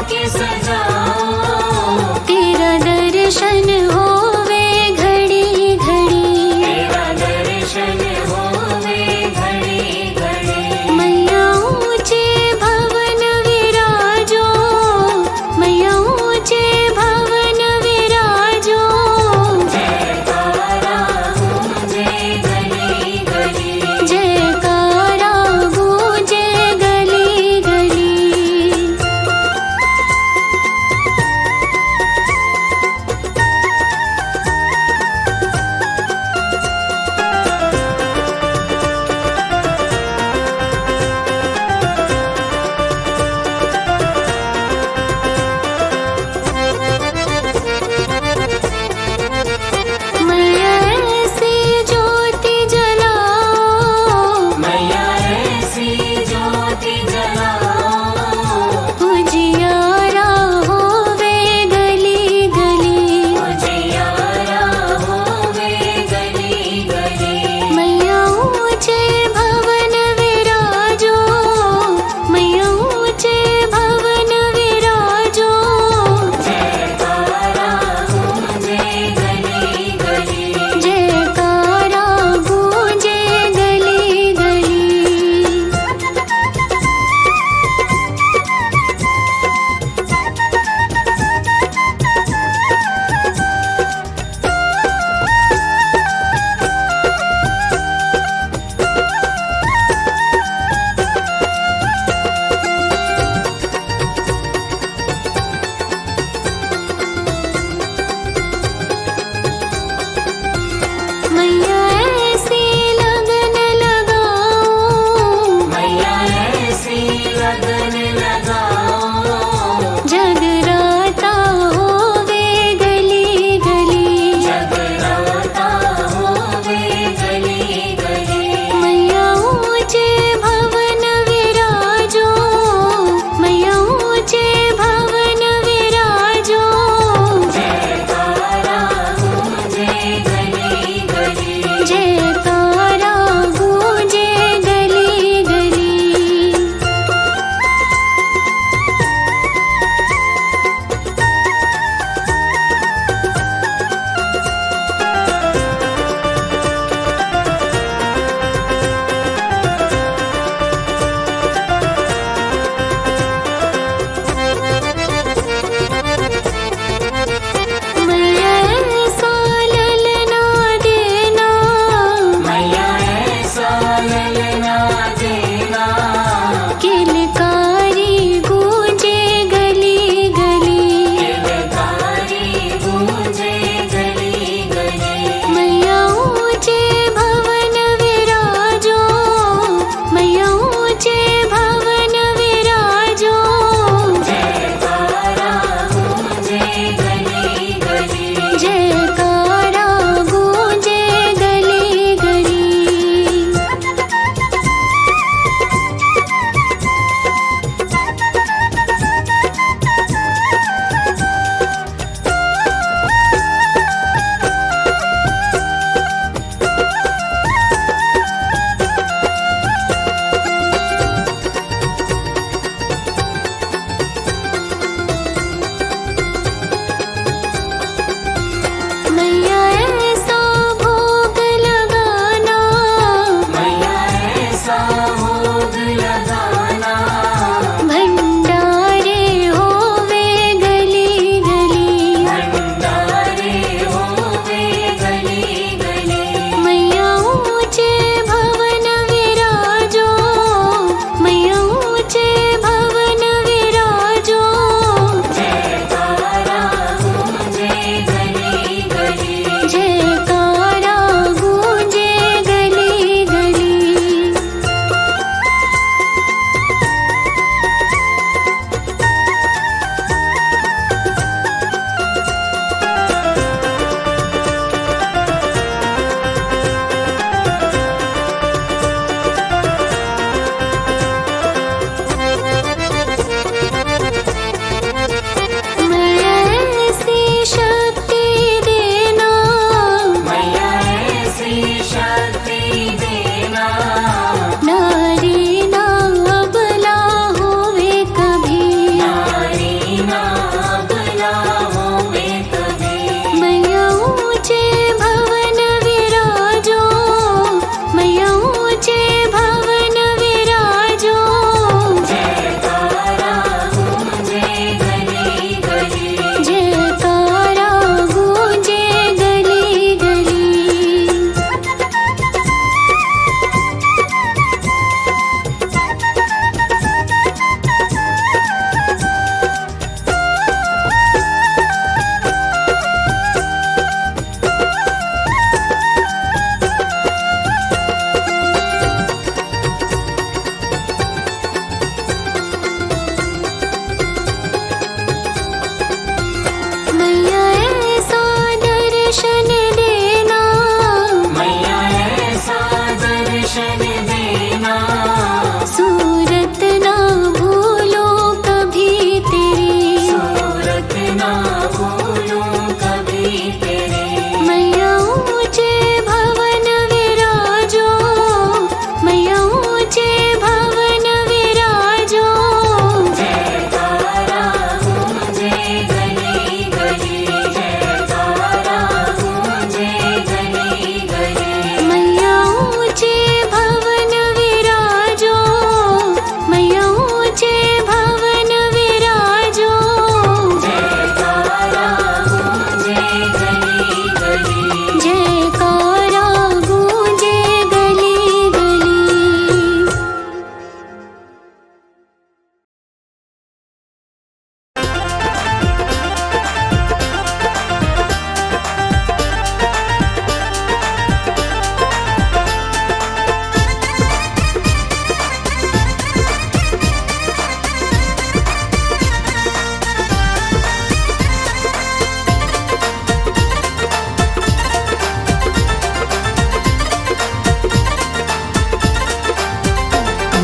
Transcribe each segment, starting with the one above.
के सजाओ। तेरा दर्शन होवे घड़ी घड़ी, तेरा दर्शन होवे घड़ी घड़ी। मैया ऊंचे भवन विराजो, मैया ऊंचे भवन विराजो। जयकारा गूंजे गली गली। जयकारा गूंजे गली गली।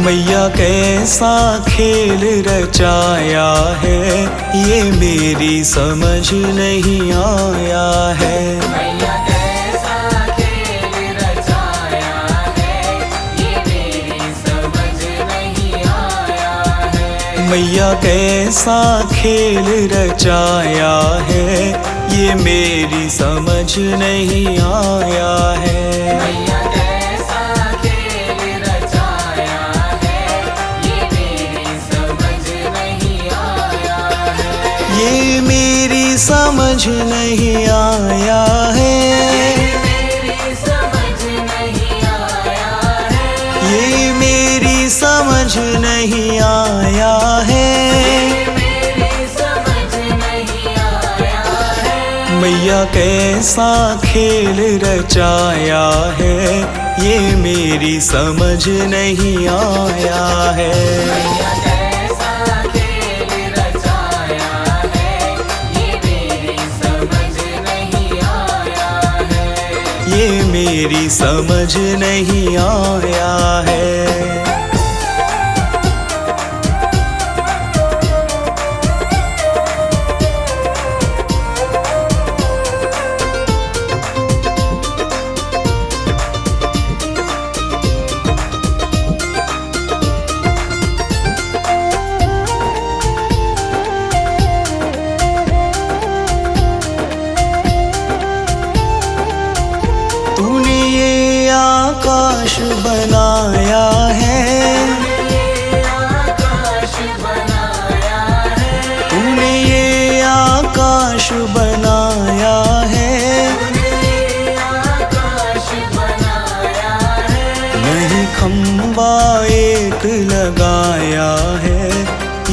मैया कैसा खेल रचाया है, ये मेरी समझ नहीं आया है। मैया कैसा खेल रचाया है, ये मेरी समझ नहीं आया है। मैया कैसा खेल रचाया है, ये मेरी समझ नहीं आया है। मैया कैसा खेल रचाया है, ये मेरी समझ नहीं आया है। ये मेरी समझ नहीं आया है। मेरी समझ नहीं आया है। ये मेरी समझ नहीं आया है। मेरी समझ नहीं आया है। मैया कैसा खेल रचाया है, ये मेरी समझ नहीं आया है। मैया कैसा खेल रचाया है, ये मेरी समझ नहीं आया है। ये मेरी समझ नहीं आया है। तूने ये आकाश बनाया है, आकाश बनाया है। तूने ये आकाश बनाया है। आकाश बनाया है। नहीं खम्बा एक लगाया है,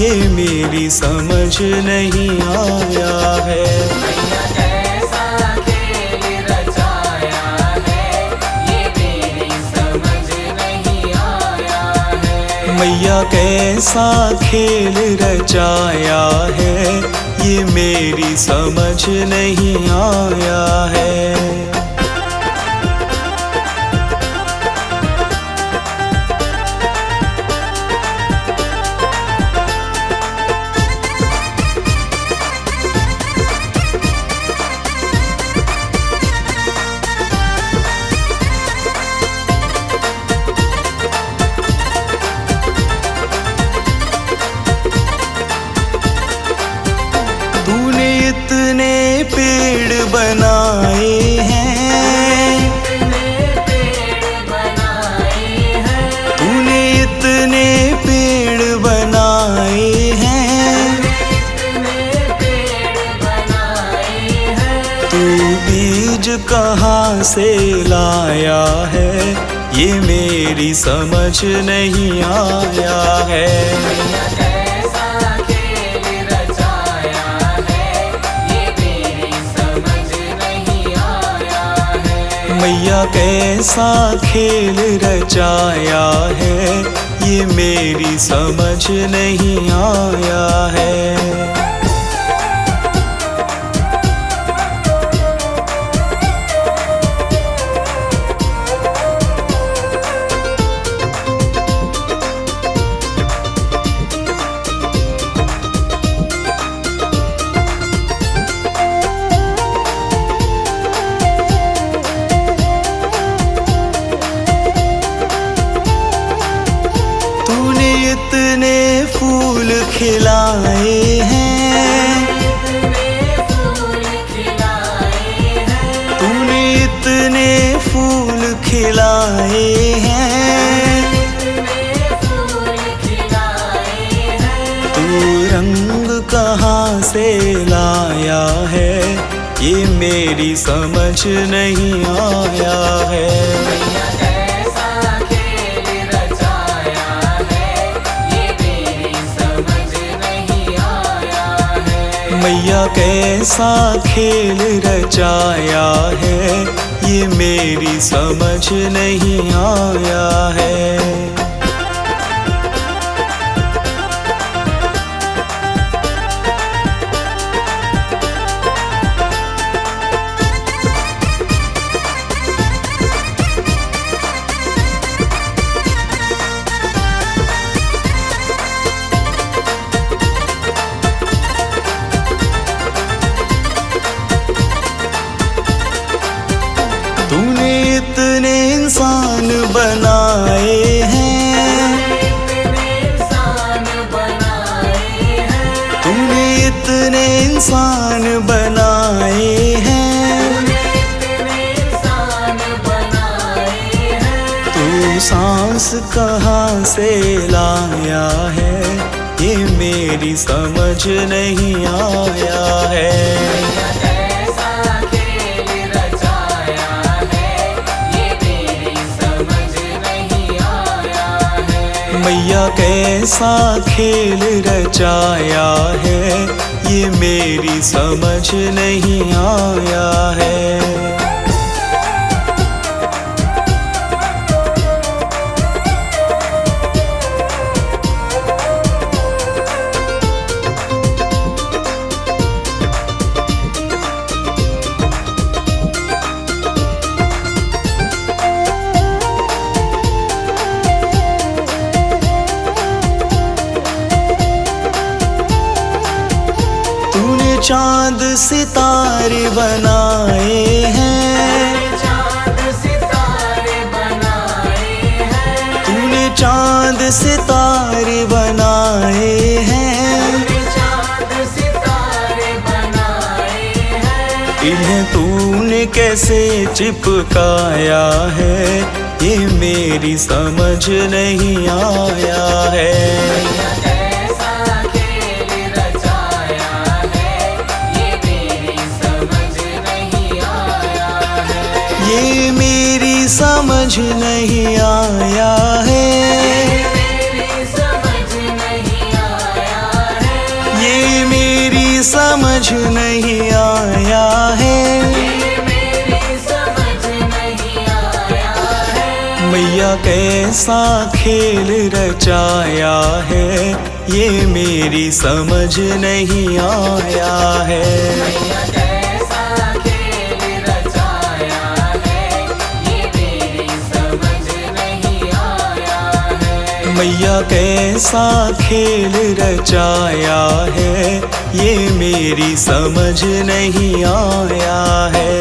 ये मेरी समझ नहीं आया है। मैया कैसा खेल रचाया है, ये मेरी समझ नहीं आया है। मैया कैसा खेल रचाया है, ये मेरी समझ नहीं आया है। तूने इतने पेड़ बनाए हैं, पेड़ बनाए हैं। तूने इतने पेड़ बनाए हैं। पेड़ बनाए हैं। तू बीज कहाँ से लाया है, ये मेरी समझ नहीं आया है। मैया कैसा खेल रचाया है, ये मेरी समझ नहीं आया है। मैया कैसा खेल रचाया है, ये मेरी समझ नहीं आया है। तूने इतने फूल खिलाए हैं, फूल खिलाए हैं। तूने इतने फूल खिलाए हैं। फूल खिलाए हैं। तू रंग कहाँ से लाया है, ये मेरी समझ नहीं आया है। मैया कैसा खेल रचाया है, ये मेरी समझ नहीं आया है। मैया कैसा खेल रचाया है, ये मेरी समझ नहीं आया है। इतने इंसान बनाए हैं, इतने इंसान बनाए हैं। तू सांस कहाँ से लाया है, ये मेरी समझ नहीं आया है। मैया कैसा खेल रचाया है, ये मेरी समझ नहीं आया है। मैया कैसा खेल रचाया है, ये मेरी समझ नहीं आया है। तूने चांद सितारे बनाए हैं, चांद सितारे बनाए हैं। तूने चांद सितारे बनाए हैं, चांद सितारे बनाए हैं। इन्हें तूने कैसे चिपकाया है, ये मेरी समझ नहीं आया है। मैया कैसा खेल रचाया है, ये मेरी समझ नहीं आया है। ये मेरी समझ नहीं आया है, मेरी समझ नहीं आया है। ये मेरी समझ नहीं आया है। ये मेरी समझ नहीं आया है। मैया कैसा खेल रचाया है, ये मेरी समझ नहीं आया है। मैया कैसा खेल रचाया है, ये मेरी समझ नहीं आया है। मैया कैसा खेल रचाया है, ये मेरी समझ नहीं आया है।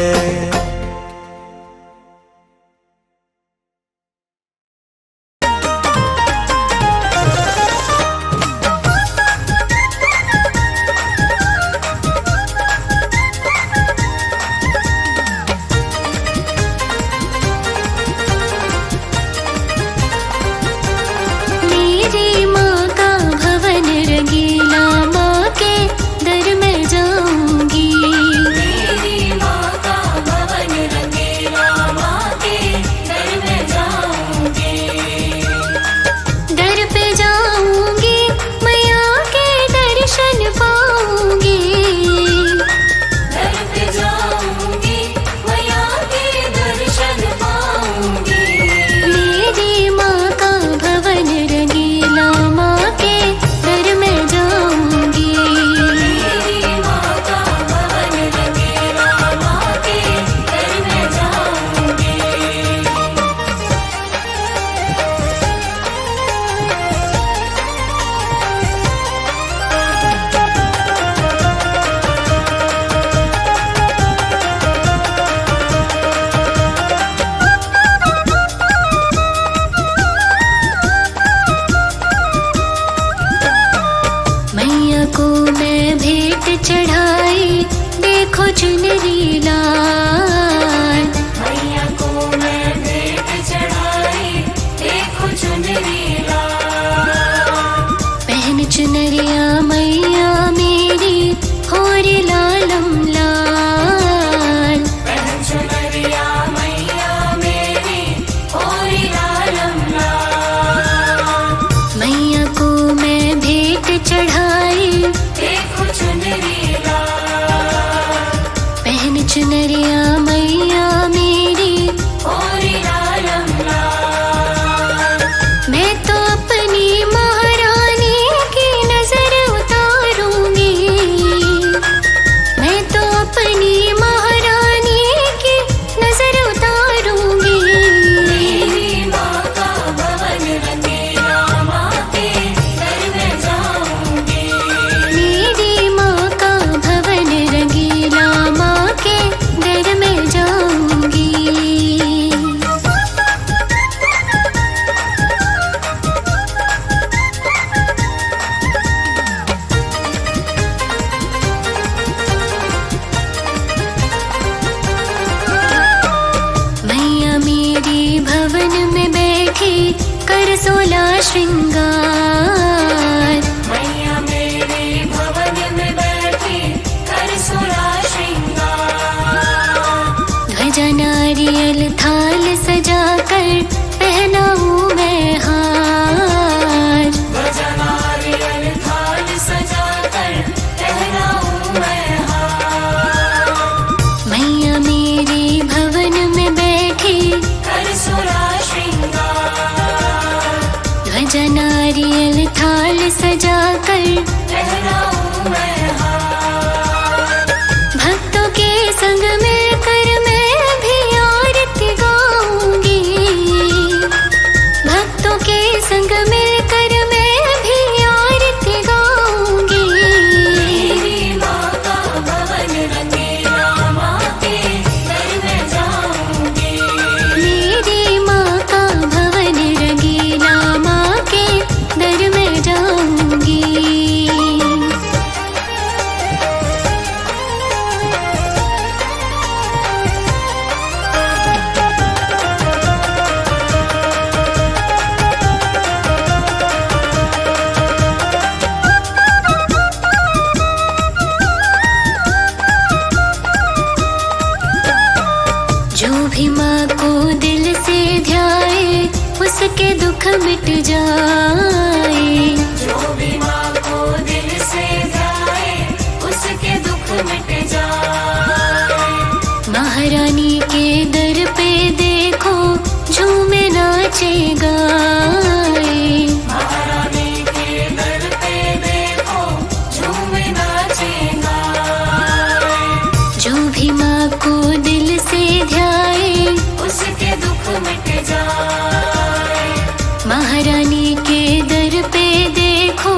मेरी माँ का भवन रंगीला, माँ के दर में जाऊंगी। मेरी माँ का भवन रंगीला, माँ के दर में जाऊंगी। दर पे जाऊंगी, मैया के दर्शन पाऊंगी। दर पे जाऊंगी, मैया के दर्शन पाऊंगी। मेरी माँ का भवन रंगीला, माँ के दर में जाऊंगी। मेरी माँ का भवन रंगीला, माँ के दर में जाऊंगी। मैया को मैं भेंट चढ़ाई, देखो चुनरी लाल। मैया को मैं भेंट चढ़ाई, देखो चुनरी लाल। पहन चुनरिया मैया मेरी, होरी लालम लाल। पहन चुनरिया मैया मेरी, होरी लालम लाल। मैया को मैं भेंट चढ़ाई, देखो चुनरी लाल। पहन कर 16 श्रृंगार। मैया मेरे भवन में बैठी कर 16 श्रृंगार। ध्वजा नारियल थाल सजाकर पहनाऊं मैं हार। ध्वजा नारियल थाल सजाकर पहनाऊं मैं हार। मैया मेरे भवन में बैठी कर 16 श्रृंगार। ध्वजा नारियल थाल सजाकर पहनाऊं मैं हार। भक्तों के संग मिलकर मैं भी आरती गाऊंगी। भक्तों के संग मिलकर मैं भी आरती गाऊंगी। मेरी माँ का भवन रंगीला, माँ के दर में जाऊंगी। मेरी माँ का भवन रंगीला, माँ के दर में जाऊंगी। जो भी माँ को दिल से ध्याए उसके दुख मिट जाए। जो भी माँ को दिल से ध्याए उसके दुख मिट जाए। महारानी के दर पे देखो झूमे नाचे गाए। महारानी के दर पे देखो झूमे नाचे गाए। जो भी माँ को दिल से ध्याए उसके दुख मिट जाए। महारानी के दर पे देखो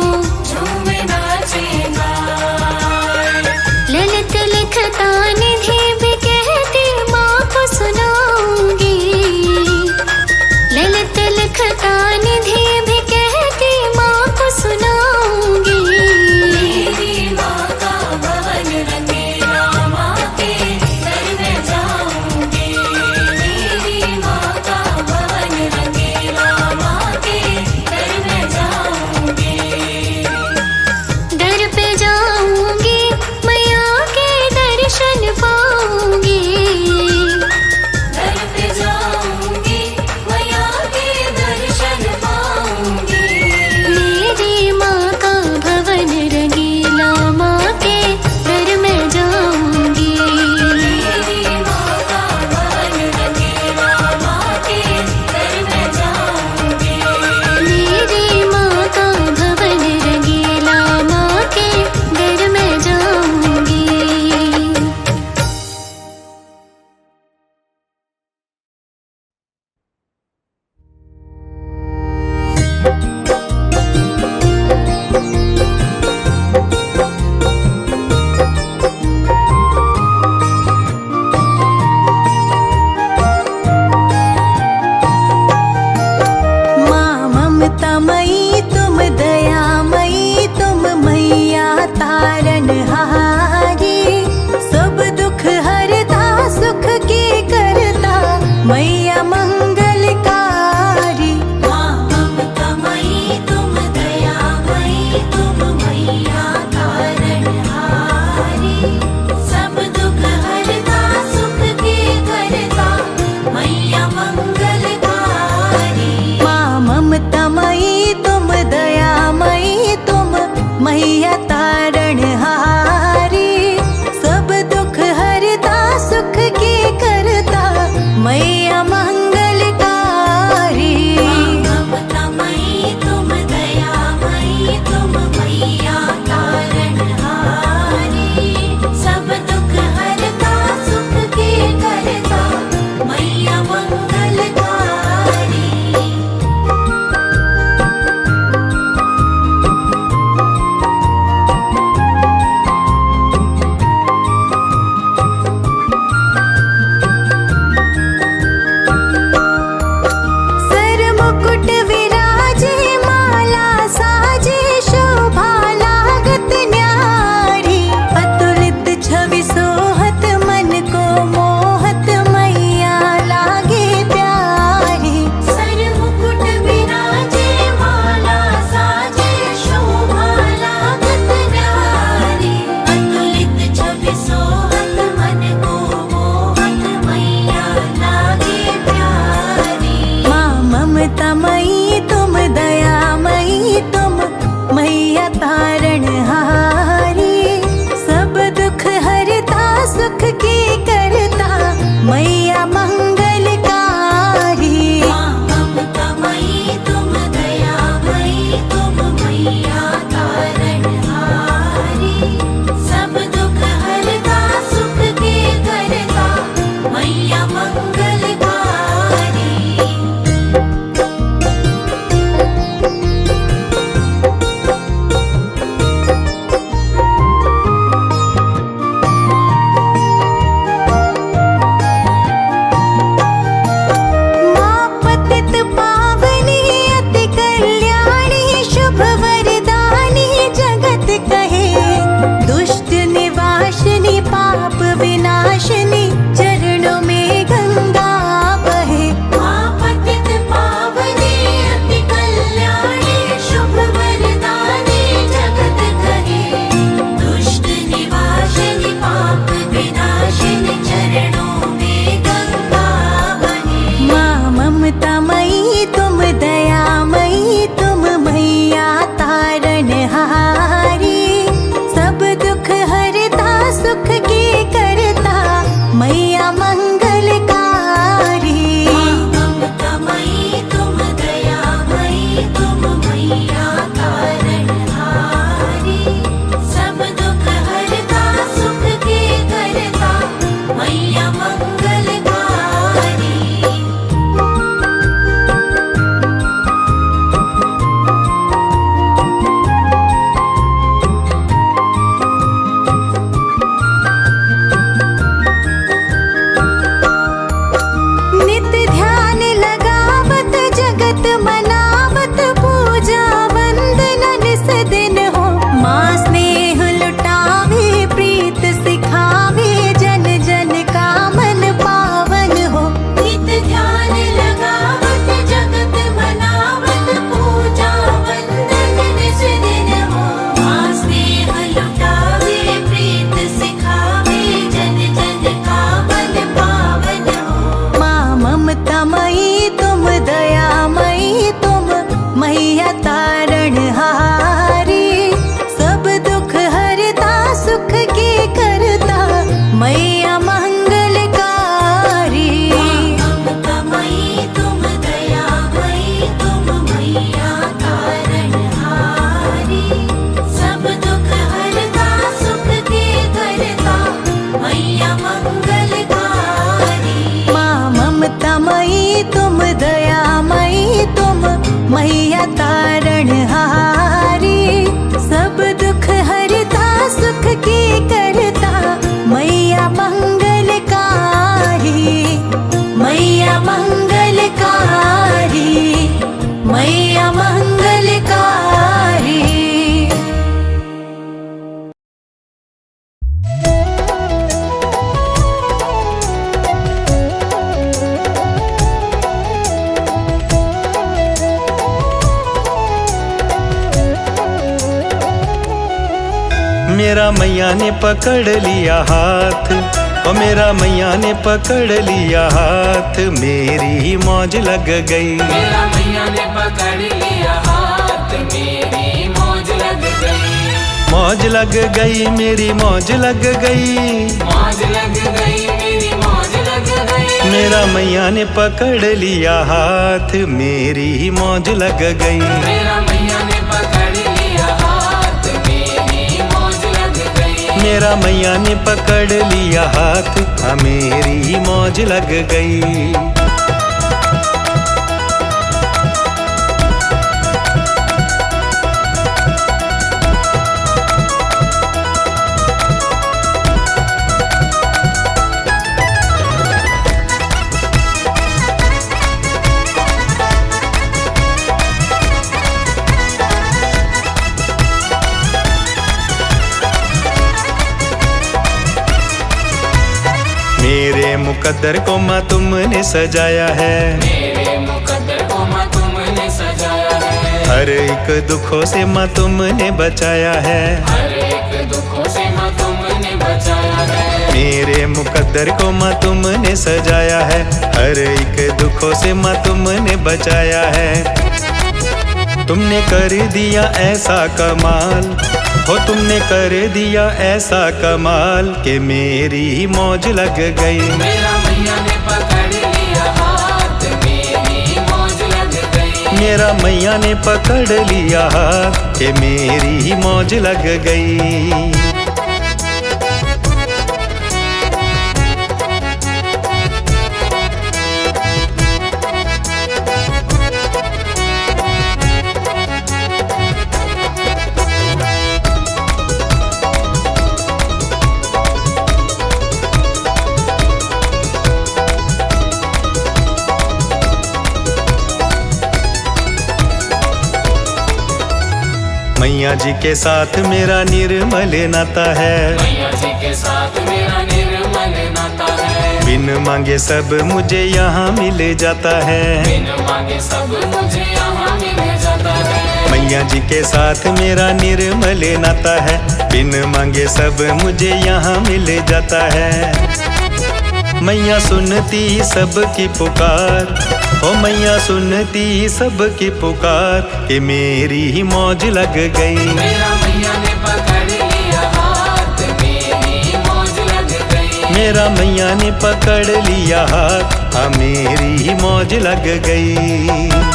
मेरा मैया ने पकड़ लिया हाथ, ओ मेरा मैया ने पकड़ लिया हाथ, मेरी मौज लग गई। मेरा मैया ने पकड़ लिया हाथ, मेरी मौज लग गई। मौज लग गई, मेरी मौज लग गई। मौज लग गई, मेरी मौज लग गई। मेरा मैया ने पकड़ लिया हाथ, मेरी मौज लग गई। मेरा मैया ने पकड़ लिया हाथ, मेरी मौज लग गई। मेरा मैया ने पकड़ लिया हाथ, हाँ मेरी मौज लग गई। मेरे मुकद्दर को माँ तुमने सजाया है, मेरे मुकद्दर को माँ तुमने सजाया है। हर एक दुखों से माँ तुमने बचाया है, हर एक दुखों से माँ तुमने बचाया है। मेरे मुकद्दर को माँ तुमने सजाया है, हर एक दुखों से माँ तुमने बचाया है। तुमने कर दिया ऐसा कमाल, हो तुमने कर दिया ऐसा कमाल कि मेरी मौज लग गई। मेरा मैया ने पकड़ लिया हाथ, मेरी मौज लग गई। मेरा मैया ने पकड़ लिया हाथ कि मेरी मौज लग गई। मैया जी के साथ मेरा निर्मल नाता है, मैया जी के साथ मेरा निर्मल नाता है। बिन मांगे सब मुझे यहाँ मिल जाता है। बिन मांगे सब मुझे यहाँ मिल जाता है। मैया जी के साथ मेरा निर्मल नाता है, बिन मांगे सब मुझे यहाँ मिल जाता है। मैया सुनती सबकी पुकार, ओ मैया सुनती सबकी पुकार कि मेरी मौज लग गई। मेरा मैया ने पकड़ लिया हाथ, मेरी मौज लग गई। मेरा मैया ने पकड़ लिया हाथ, हाँ मेरी मौज लग गई।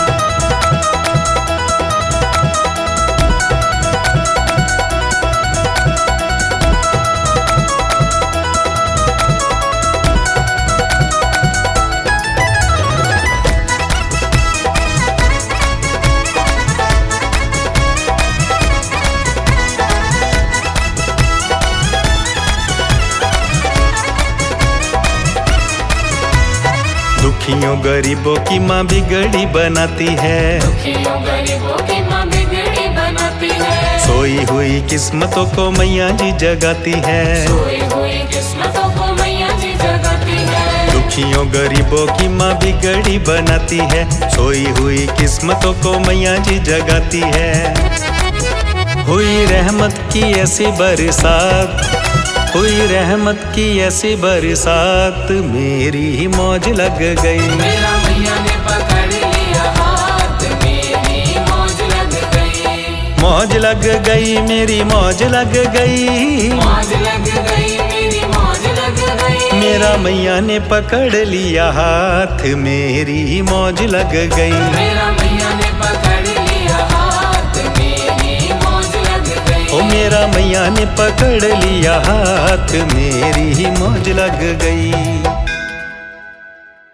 दुखियों गरीबों की माँ बिगड़ी बनाती है, दुखियों गरीबों की माँ बिगड़ी बनाती है। सोई हुई किस्मतों को मैया जी जगाती है। सोई हुई किस्मतों को मैया जी जगाती है। दुखियों गरीबों की माँ बिगड़ी बनाती है, सोई हुई किस्मतों को मैया जी जगाती है। हुई रहमत की ऐसी बरसात, हुई रहमत की ऐसी बरसात, मेरी मौज लग गई। मेरा मैया ने पकड़ लिया हाथ, मेरी मौज लग गई। मौज लग गई, मेरी मौज लग गई। मौज लग गई, मेरी मौज लग गई। मेरा मैया ने पकड़ लिया हाथ, मेरी मौज लग गई। मेरा मैया ने पकड़ लिया हाथ, मेरी मौज लग गई। ओ मेरा मैया ने पकड़ लिया हाथ, मेरी मौज लग गई।